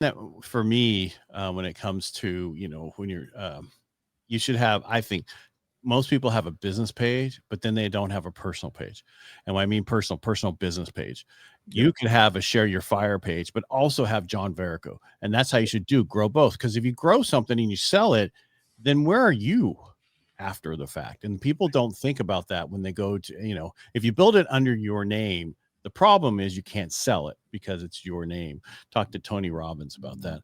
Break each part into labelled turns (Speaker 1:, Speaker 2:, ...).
Speaker 1: that for me, when it comes to, when you're, you should have, I think most people have a business page, but then they don't have a personal page. And when I mean personal business page,
Speaker 2: Yeah.
Speaker 1: you could have a share your fire page, but also have John Verrico. And that's how you should grow both. Because if you grow something and you sell it, then where are you after the fact? And people don't think about that when they go to, if you build it under your name, the problem is you can't sell it because it's your name. Talk to Tony Robbins about that.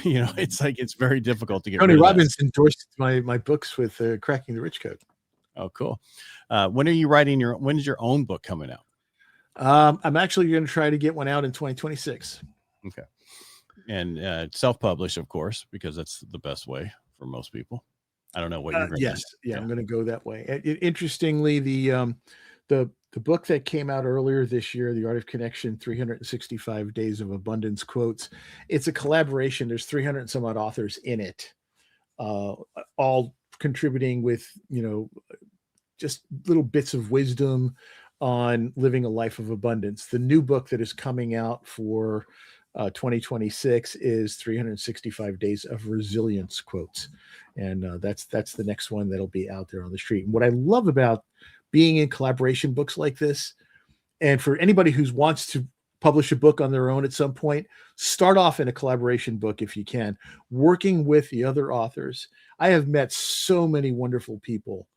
Speaker 1: It's like, it's very difficult to get
Speaker 2: Tony
Speaker 1: rid of that.
Speaker 2: Robbins endorsed my books with Cracking the Rich Code.
Speaker 1: Oh, cool. When are you writing when is your own book coming out?
Speaker 2: I'm actually going to try to get one out in 2026.
Speaker 1: Okay. And self-published, of course, because that's the best way for most people. I don't know what you're going
Speaker 2: yes.
Speaker 1: to
Speaker 2: do. Yeah, I'm going to go that way. Interestingly, the book that came out earlier this year, The Art of Connection, 365 Days of Abundance Quotes, it's a collaboration. There's 300 and some odd authors in it, all contributing with, just little bits of wisdom on living a life of abundance. The new book that is coming out for 2026 is 365 Days of Resilience Quotes. And that's the next one that'll be out there on the street. And what I love about being in collaboration books like this, and for anybody who wants to publish a book on their own at some point, start off in a collaboration book if you can, working with the other authors. I have met so many wonderful people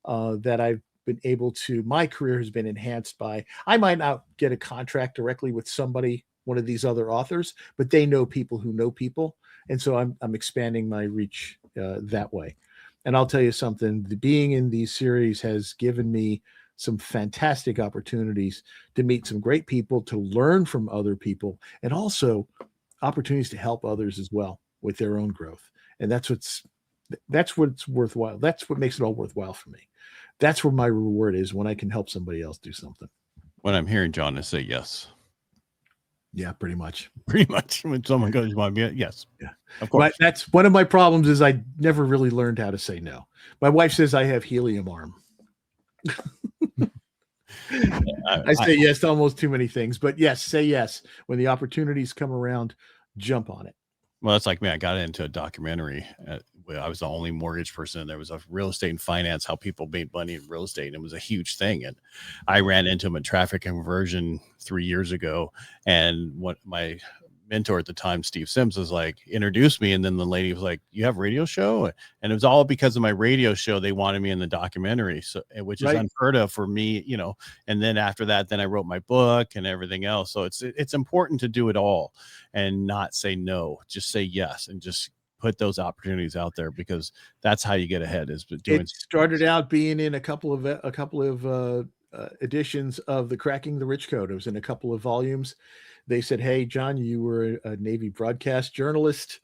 Speaker 2: that I've been able to, my career has been enhanced by. I might not get a contract directly with somebody, one of these other authors, but they know people who know people. And so I'm expanding my reach that way. And I'll tell you something, being in these series has given me some fantastic opportunities to meet some great people, to learn from other people, and also opportunities to help others as well with their own growth. And that's what's worthwhile. That's what makes it all worthwhile for me. That's where my reward is, when I can help somebody else do something.
Speaker 1: What I'm hearing John is say yes.
Speaker 2: Yeah, pretty much.
Speaker 1: Pretty much. When someone goes, you want to be, yes.
Speaker 2: Yeah.
Speaker 1: Of course.
Speaker 2: But that's one of my problems, is I never really learned how to say no. My wife says I have helium arm. I say yes to almost too many things, but yes, say yes. When the opportunities come around, jump on it.
Speaker 1: Well, that's like me. I got into a documentary. I was the only mortgage person. There was a real estate and finance, how people made money in real estate. And it was a huge thing. And I ran into them in traffic conversion 3 years ago. And what my mentor at the time, Steve Sims, was like, introduced me. And then the lady was like, you have a radio show? And it was all because of my radio show. They wanted me in the documentary, so which is unheard of for me, and then after that, then I wrote my book and everything else. So it's important to do it all and not say no, just say yes, and just put those opportunities out there, because that's how you get ahead. Is doing.
Speaker 2: It started out being in a couple of editions of the Cracking the Rich Code. It was in a couple of volumes. They said, hey, John, you were a Navy broadcast journalist.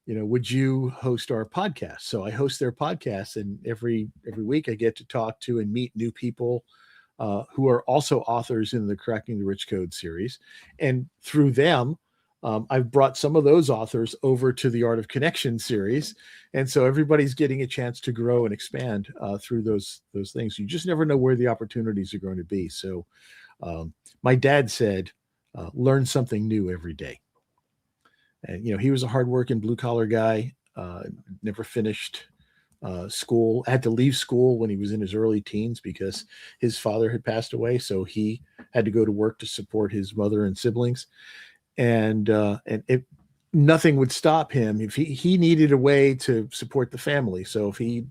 Speaker 2: Would you host our podcast? So I host their podcast, and every week I get to talk to and meet new people who are also authors in the Cracking the Rich Code series. And through them, I've brought some of those authors over to the Art of Connection series. And so everybody's getting a chance to grow and expand through those things. You just never know where the opportunities are going to be. So my dad said, learn something new every day. And, he was a hardworking blue collar guy, never finished school, had to leave school when he was in his early teens because his father had passed away. So he had to go to work to support his mother and siblings. And nothing would stop him. If he needed a way to support the family. So if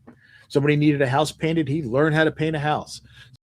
Speaker 2: somebody needed a house painted, he learned how to paint a house.